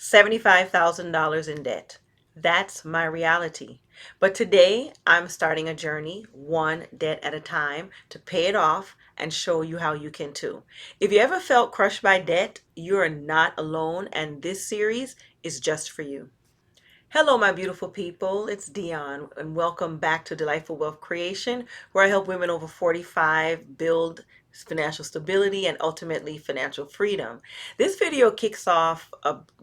$75,000 in debt. That's my reality. But today I'm starting a journey, one debt at a time, to pay it off and show you how you can too. If you ever felt crushed by debt, you are not alone, and this series is just for you. Hello, my beautiful people. It's Dion, and welcome back to Delightful Wealth Creation, where I help women over 45 build financial stability and ultimately financial freedom. This video kicks off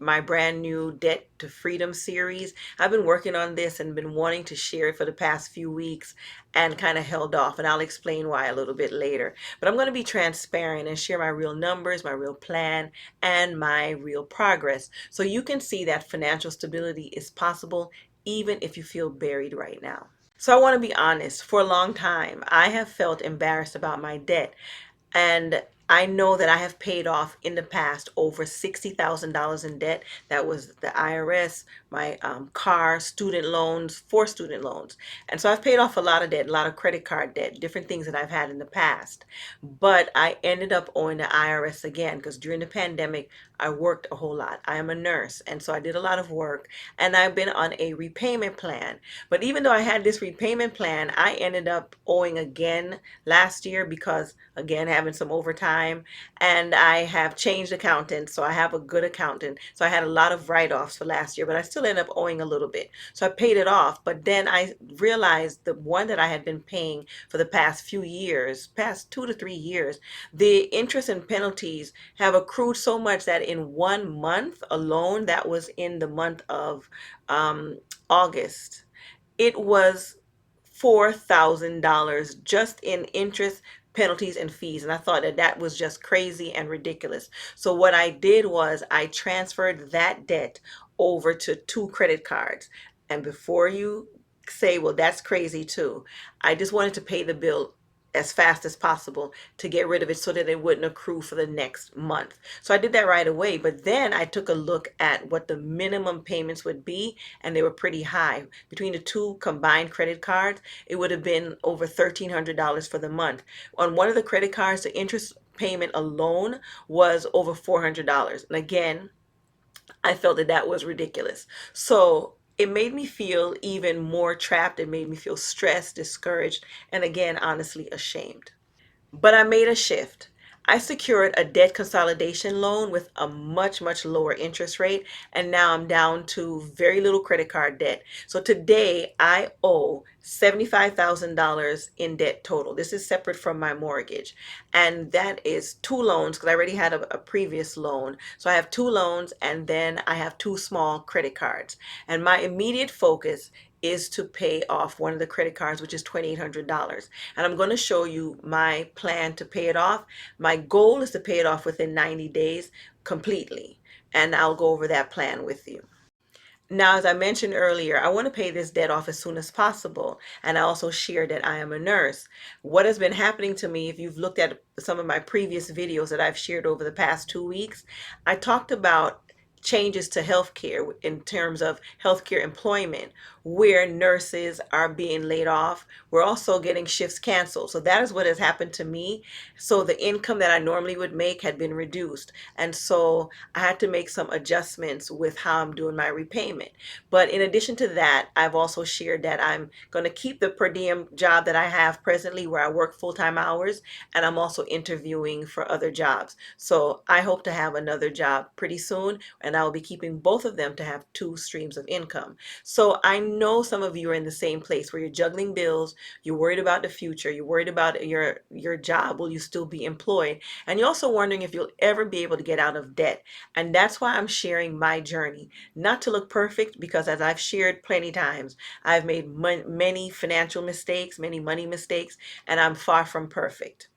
my brand new Debt to Freedom series. I've been working on this and been wanting to share it for the past few weeks and kind of held off, and I'll explain why a little bit later. But I'm going to be transparent and share my real numbers, my real plan, and my real progress so you can see that financial stability is possible even if you feel buried right now. So I want to be honest, for a long time, I have felt embarrassed about my debt. And I know that I have paid off in the past over $60,000 in debt. That was the IRS, my car, student loans, four student loans. And so I've paid off a lot of debt, a lot of credit card debt, different things that I've had in the past. But I ended up owing the IRS again because during the pandemic, I worked a whole lot. I am a nurse, and so I did a lot of work, and I've been on a repayment plan. But even though I had this repayment plan, I ended up owing again last year because, again, having some overtime, and I have changed accountants, so I have a good accountant. So I had a lot of write-offs for last year, but I still ended up owing a little bit. So I paid it off, but then I realized the one that I had been paying for the past few years, past 2 to 3 years, the interest and penalties have accrued so much that in 1 month alone, that was in the month of August, it was $4,000 just in interest, penalties, and fees. And I thought that that was just crazy and ridiculous. So what I did was I transferred that debt over to two credit cards. And before you say, well, that's crazy too, I just wanted to pay the bill as fast as possible to get rid of it so that it wouldn't accrue for the next month. So I did that right away. But then I took a look at what the minimum payments would be, and they were pretty high. Between the two combined credit cards, it would have been over $1,300 for the month. On one of the credit cards, the interest payment alone was over $400. And again, I felt that that was ridiculous. So it made me feel even more trapped. It made me feel stressed, discouraged, and again, honestly, ashamed. But I made a shift. I secured a debt consolidation loan with a much, much lower interest rate, and now I'm down to very little credit card debt. So today I owe $75,000 in debt total. This is separate from my mortgage, and that is two loans because I already had a previous loan. So I have two loans, and then I have two small credit cards. And my immediate focus is to pay off one of the credit cards, which is $2,800. And I'm going to show you my plan to pay it off. My goal is to pay it off within 90 days completely. And I'll go over that plan with you. Now, as I mentioned earlier, I want to pay this debt off as soon as possible. And I also shared that I am a nurse. What has been happening to me, if you've looked at some of my previous videos that I've shared over the past 2 weeks, I talked about changes to healthcare in terms of healthcare employment, where nurses are being laid off. We're also getting shifts canceled. So that is what has happened to me. So the income that I normally would make had been reduced. And so I had to make some adjustments with how I'm doing my repayment. But in addition to that, I've also shared that I'm going to keep the per diem job that I have presently where I work full-time hours, and I'm also interviewing for other jobs. So I hope to have another job pretty soon, and I will be keeping both of them to have two streams of income. So I know some of you are in the same place where you're juggling bills, you're worried about the future, you're worried about your job, will you still be employed? And you're also wondering if you'll ever be able to get out of debt. And that's why I'm sharing my journey, not to look perfect, because as I've shared plenty times, I've made many financial mistakes, many money mistakes, and I'm far from perfect.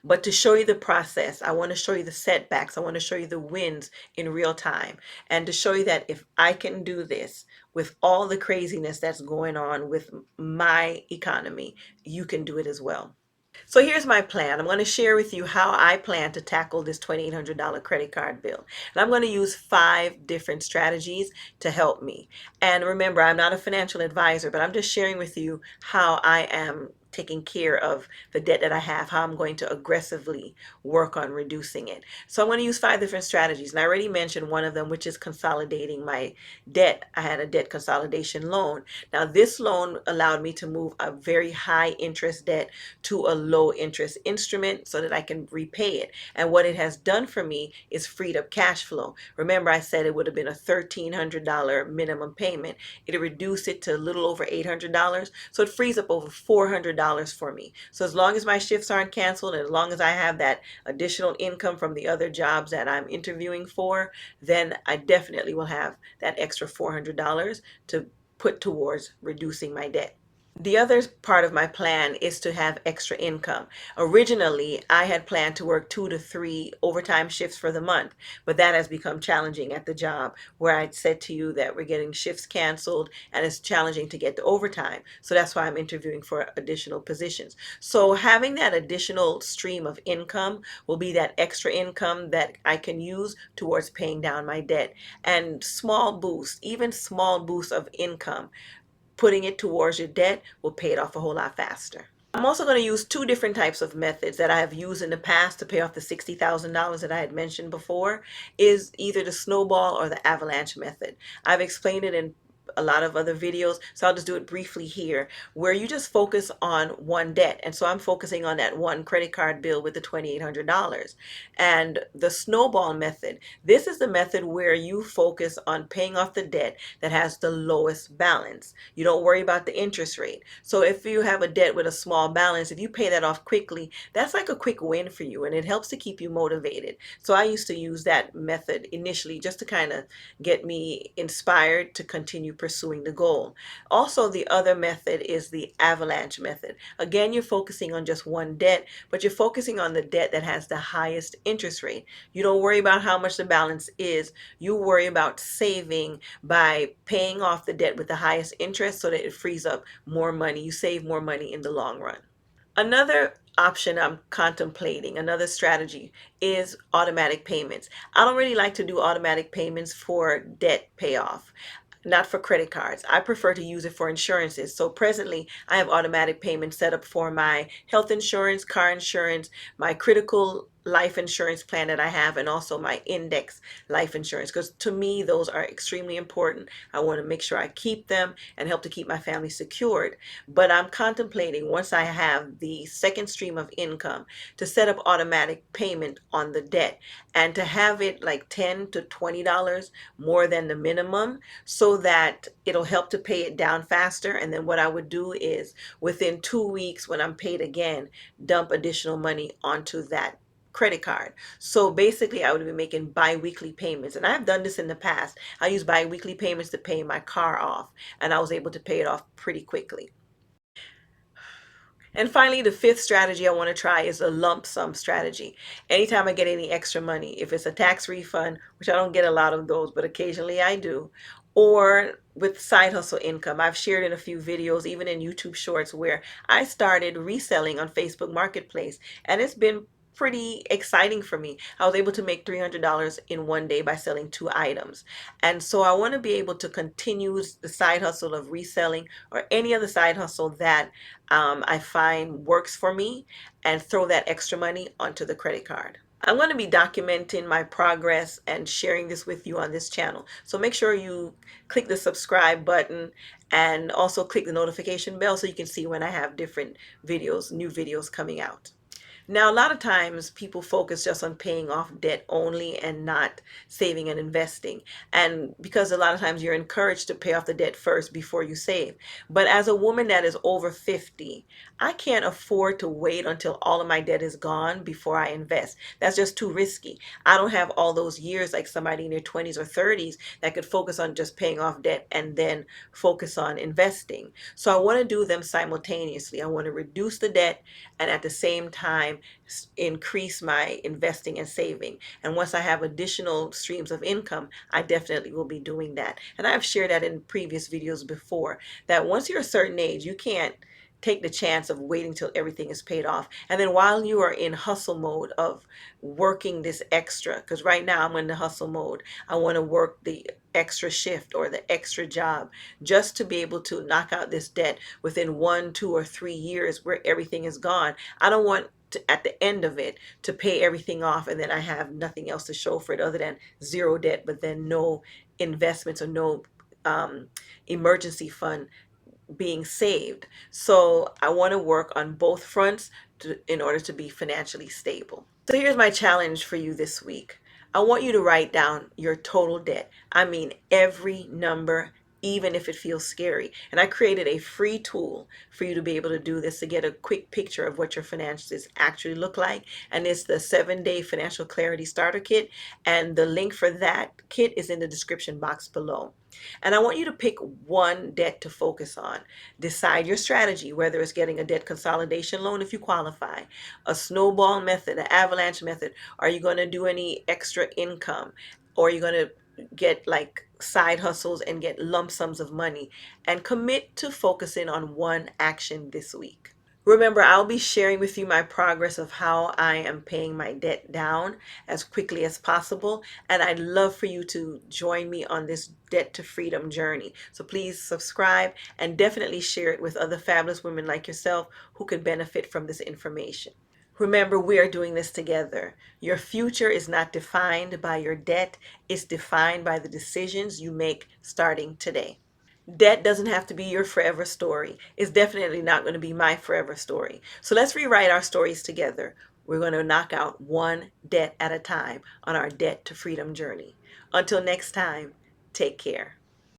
But to show you the process, I want to show you the setbacks. I want to show you the wins in real time. And to show you that if I can do this with all the craziness that's going on with my economy, you can do it as well. So here's my plan. I'm going to share with you how I plan to tackle this $2,800 credit card bill. And I'm going to use 5 different strategies to help me. And remember, I'm not a financial advisor, but I'm just sharing with you how I am taking care of the debt that I have, how I'm going to aggressively work on reducing it. So I'm going to use 5 different strategies. And I already mentioned one of them, which is consolidating my debt. I had a debt consolidation loan. Now, this loan allowed me to move a very high interest debt to a low interest instrument so that I can repay it. And what it has done for me is freed up cash flow. Remember, I said it would have been a $1,300 minimum payment. It reduced it to a little over $800. So it frees up over $400 for me. So as long as my shifts aren't canceled and as long as I have that additional income from the other jobs that I'm interviewing for, then I definitely will have that extra $400 to put towards reducing my debt. The other part of my plan is to have extra income. Originally, I had planned to work 2 to 3 overtime shifts for the month, but that has become challenging at the job where I said to you that we're getting shifts canceled and it's challenging to get the overtime. So that's why I'm interviewing for additional positions. So having that additional stream of income will be that extra income that I can use towards paying down my debt. And small boosts, even small boosts of income, putting it towards your debt will pay it off a whole lot faster. I'm also going to use 2 different types of methods that I have used in the past to pay off the $60,000 that I had mentioned before, is either the snowball or the avalanche method. I've explained it in a lot of other videos, so I'll just do it briefly here, where you just focus on one debt. And so I'm focusing on that one credit card bill with the $2,800. And the snowball method, this is the method where you focus on paying off the debt that has the lowest balance. You don't worry about the interest rate. So if you have a debt with a small balance, if you pay that off quickly, that's like a quick win for you, and it helps to keep you motivated. So I used to use that method initially just to kind of get me inspired to continue pursuing the goal. Also, the other method is the avalanche method. Again, you're focusing on just one debt, but you're focusing on the debt that has the highest interest rate. You don't worry about how much the balance is. You worry about saving by paying off the debt with the highest interest so that it frees up more money. You save more money in the long run. Another option I'm contemplating, another strategy, is automatic payments. I don't really like to do automatic payments for debt payoff, not for credit cards. I prefer to use it for insurances. So presently, I have automatic payments set up for my health insurance, car insurance, my critical life insurance plan that I have, and also my index life insurance, because to me those are extremely important. I want to make sure I keep them and help to keep my family secured. But I'm contemplating, once I have the second stream of income, to set up automatic payment on the debt and to have it like $10 to $20 more than the minimum, so that it'll help to pay it down faster. And then what I would do is within 2 weeks, when I'm paid again, dump additional money onto that credit card. So basically, I would be making bi-weekly payments. And I've done this in the past. I use bi-weekly payments to pay my car off, and I was able to pay it off pretty quickly. And finally, the fifth strategy I want to try is a lump sum strategy. Anytime I get any extra money, if it's a tax refund, which I don't get a lot of those, but occasionally I do, or with side hustle income. I've shared in a few videos, even in YouTube shorts, where I started reselling on Facebook Marketplace, and it's been pretty exciting for me. I was able to make $300 in one day by selling 2 items. And so I want to be able to continue the side hustle of reselling or any other side hustle that I find works for me, and throw that extra money onto the credit card. I'm going to be documenting my progress and sharing this with you on this channel. So make sure you click the subscribe button and also click the notification bell so you can see when I have different videos, new videos coming out. Now, a lot of times people focus just on paying off debt only and not saving and investing. And because a lot of times you're encouraged to pay off the debt first before you save. But as a woman that is over 50, I can't afford to wait until all of my debt is gone before I invest. That's just too risky. I don't have all those years like somebody in their 20s or 30s that could focus on just paying off debt and then focus on investing. So I want to do them simultaneously. I want to reduce the debt and at the same time increase my investing and saving. And once I have additional streams of income, I definitely will be doing that. And I've shared that in previous videos before, that once you're a certain age, you can't take the chance of waiting till everything is paid off. And then while you are in hustle mode of working this extra, because right now I'm in the hustle mode, I want to work the extra shift or the extra job just to be able to knock out this debt within 1, 2, or 3 years where everything is gone. I don't want to, at the end of it, to pay everything off and then I have nothing else to show for it other than zero debt, but then no investments or no emergency fund being saved. So I want to work on both fronts in order to be financially stable. So here's my challenge for you this week. I want you to write down your total debt. I mean, every number, even if it feels scary. And I created a free tool for you to be able to do this, to get a quick picture of what your finances actually look like. And it's the 7-Day Financial Clarity Starter Kit. And the link for that kit is in the description box below. And I want you to pick one debt to focus on. Decide your strategy, whether it's getting a debt consolidation loan if you qualify, a snowball method, an avalanche method. Are you going to do any extra income? Or are you going to get like side hustles and get lump sums of money? And commit to focusing on one action this week. Remember, I'll be sharing with you my progress of how I am paying my debt down as quickly as possible. And I'd love for you to join me on this debt to freedom journey. So please subscribe and definitely share it with other fabulous women like yourself who could benefit from this information. Remember, we are doing this together. Your future is not defined by your debt. It's defined by the decisions you make starting today. Debt doesn't have to be your forever story. It's definitely not going to be my forever story. So let's rewrite our stories together. We're going to knock out one debt at a time on our debt to freedom journey. Until next time, take care.